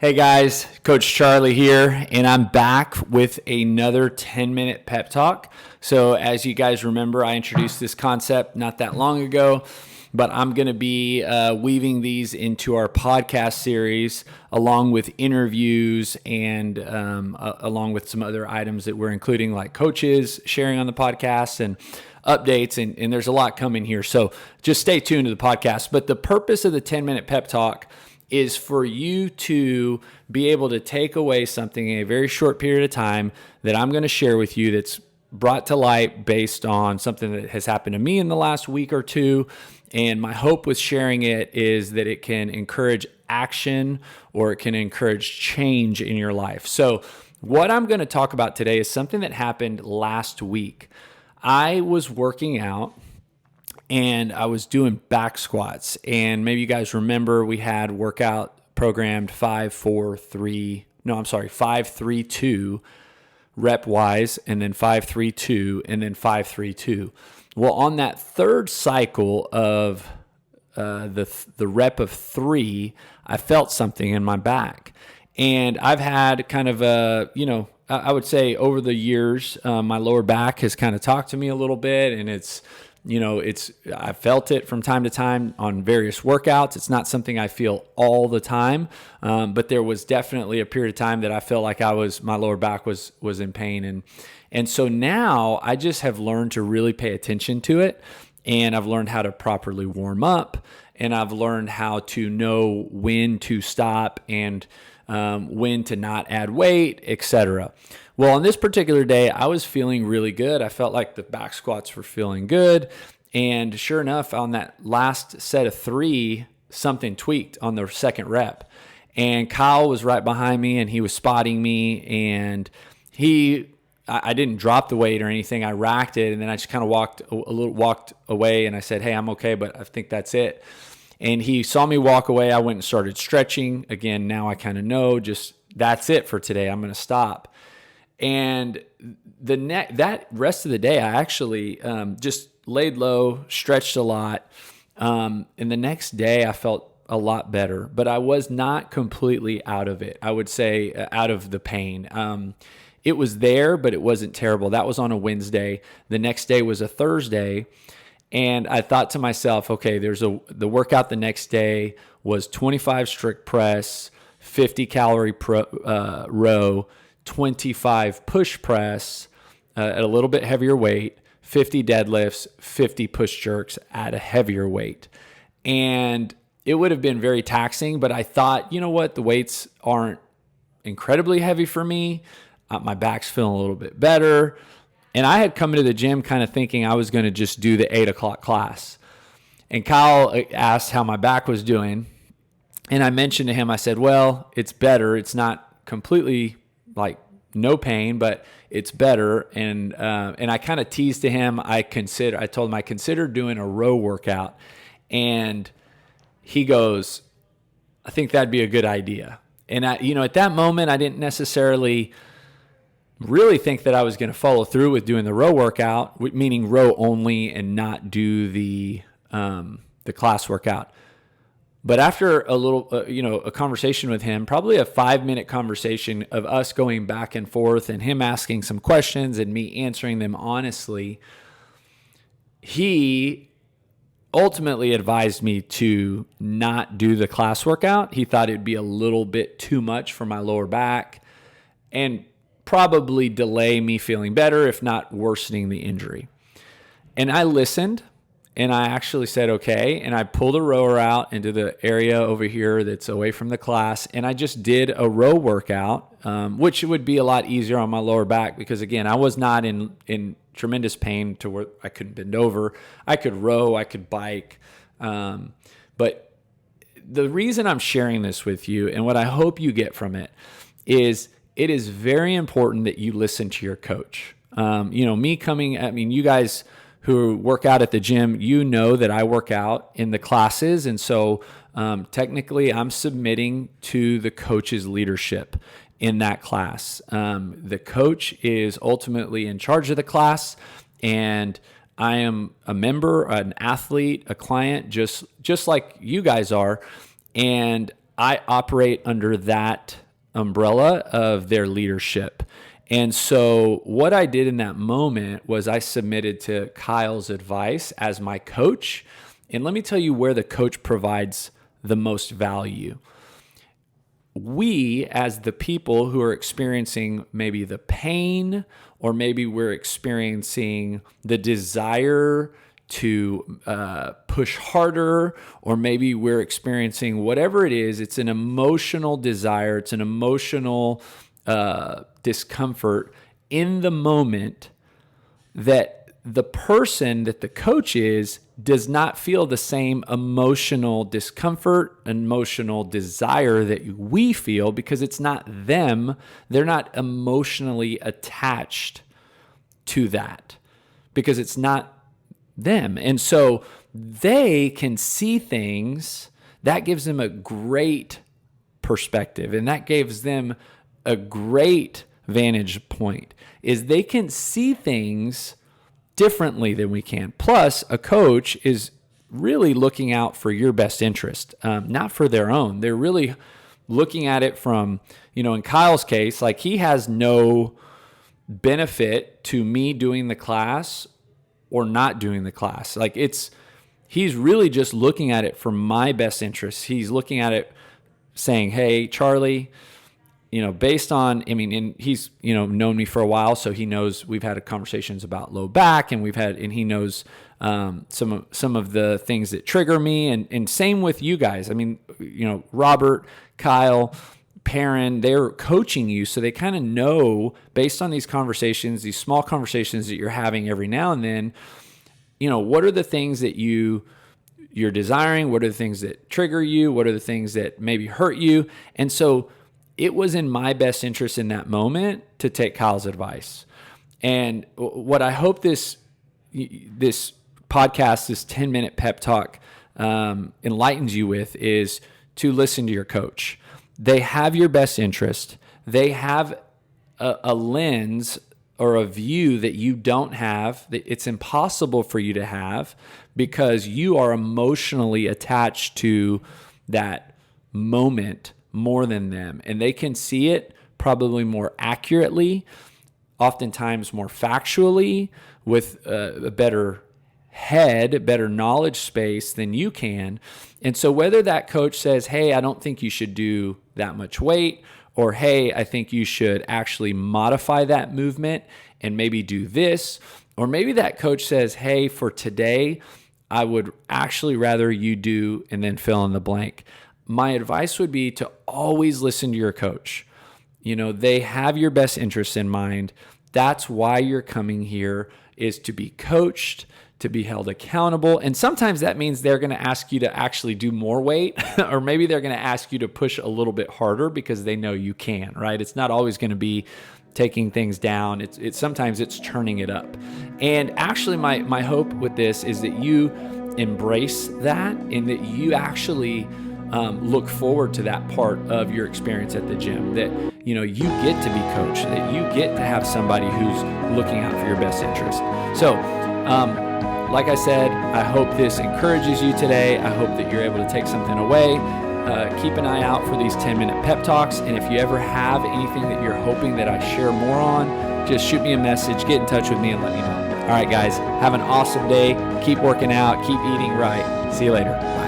Hey guys, Coach Charlie here, and I'm back with another 10-minute pep talk. So as you guys remember, I introduced this concept not that long ago, but I'm going to be weaving these into our podcast series along with interviews and along with some other items that we're including, like coaches sharing on the podcast and updates, and there's a lot coming here. So just stay tuned to the podcast. But the purpose of the 10-minute pep talk is for you to be able to take away something in a very short period of time that I'm going to share with you that's brought to light based on something that has happened to me in the last week or two. And my hope with sharing it is that it can encourage action or it can encourage change in your life. So what I'm going to talk about today is something that happened last week. I was working out and I was doing back squats. And maybe you guys remember we had workout programmed 5-3-2 rep wise, and then 5-3-2, and then 5-3-2. Well, on that third cycle of the rep of 3, I felt something in my back. And I've had kind of I would say over the years, my lower back has kind of talked to me a little bit, and I felt it from time to time on various workouts. It's not something I feel all the time, but there was definitely a period of time that I felt like my lower back was in pain. And so now I just have learned to really pay attention to it, and I've learned how to properly warm up, and I've learned how to know when to stop and when to not add weight, etc. Well, on this particular day, I was feeling really good. I felt like the back squats were feeling good. And sure enough, on that last set of 3, something tweaked on the second rep. And Kyle was right behind me, and he was spotting me. And I didn't drop the weight or anything. I racked it, and then I just kind of walked away, and I said, "Hey, I'm okay, but I think that's it." And he saw me walk away. I went and started stretching. Again, now I kind of know just that's it for today. I'm going to stop. And that rest of the day, I actually just laid low, stretched a lot. And the next day, I felt a lot better, but I was not completely out of it. I would say out of the pain. It was there, but it wasn't terrible. That was on a Wednesday. The next day was a Thursday. And I thought to myself, okay, the workout the next day was 25 strict press, 50 calorie row, 25 push press at a little bit heavier weight, 50 deadlifts, 50 push jerks at a heavier weight. And it would have been very taxing, but I thought, you know what, the weights aren't incredibly heavy for me. My back's feeling a little bit better. And I had come into the gym kind of thinking I was going to just do the 8 o'clock class. And Kyle asked how my back was doing. And I mentioned to him, I said, well, it's better. It's not completely like no pain, but it's better. And I kind of teased to him, I told him I considered doing a row workout. And he goes, I think that'd be a good idea. And at that moment, I didn't necessarily really think that I was going to follow through with doing the row workout, meaning row only and not do the class workout. But after a little, a conversation with him, probably a 5-minute conversation of us going back and forth and him asking some questions and me answering them honestly, he ultimately advised me to not do the class workout. He thought it'd be a little bit too much for my lower back and probably delay me feeling better, if not worsening the injury. And I listened, and I actually said, okay. And I pulled a rower out into the area over here that's away from the class. And I just did a row workout, which would be a lot easier on my lower back because, again, I was not in tremendous pain to where I couldn't bend over. I could row, I could bike. But the reason I'm sharing this with you and what I hope you get from it is very important that you listen to your coach. You guys who work out at the gym, you know that I work out in the classes. And so technically I'm submitting to the coach's leadership in that class. The coach is ultimately in charge of the class, and I am a member, an athlete, a client, just like you guys are. And I operate under that umbrella of their leadership. And so what I did in that moment was I submitted to Kyle's advice as my coach. And let me tell you where the coach provides the most value. We, as the people who are experiencing maybe the pain, or maybe we're experiencing the desire to push harder, or maybe we're experiencing whatever it is, it's an emotional desire, it's an emotional discomfort in the moment that the person that the coach is does not feel the same emotional discomfort, emotional desire that we feel, because it's not them. They're not emotionally attached to that because it's not them. And so they can see things that gives them a great perspective, and that gives them a great vantage point, is they can see things differently than we can. Plus, a coach is really looking out for your best interest, not for their own. They're really looking at it from, in Kyle's case, like he has no benefit to me doing the class or not doing the class. Like he's really just looking at it for my best interest. He's looking at it saying, hey, Charlie, based on, and he's, known me for a while, so he knows we've had conversations about low back, and he knows some of the things that trigger me, and same with you guys. Robert, Kyle, Perrin, they're coaching you, so they kind of know based on these conversations, these small conversations that you're having every now and then, what are the things that you're desiring, what are the things that trigger you, what are the things that maybe hurt you, and so it was in my best interest in that moment to take Kyle's advice. And what I hope this podcast, this 10-minute pep talk enlightens you with is to listen to your coach. They have your best interest. They have a lens or a view that you don't have, that it's impossible for you to have because you are emotionally attached to that moment more than them. And they can see it probably more accurately, oftentimes more factually, with a better head, better knowledge space than you can. And so whether that coach says, hey, I don't think you should do that much weight, or hey, I think you should actually modify that movement and maybe do this, or maybe that coach says, hey, for today, I would actually rather you do, and then fill in the blank. My advice would be to always listen to your coach. They have your best interests in mind. That's why you're coming here, is to be coached, to be held accountable. And sometimes that means they're going to ask you to actually do more weight, or maybe they're going to ask you to push a little bit harder because they know you can, right? It's not always going to be taking things down. It's sometimes it's turning it up. And actually my hope with this is that you embrace that, and that you actually look forward to that part of your experience at the gym, that you get to be coached, that you get to have somebody who's looking out for your best interest. So like I said, I hope this encourages you today. I hope that you're able to take something away. Keep an eye out for these 10-minute pep talks, and if you ever have anything that you're hoping that I share more on, just shoot me a message, get in touch with me, and let me know. All right, guys, have an awesome day. Keep working out, keep eating right. See you later. Bye.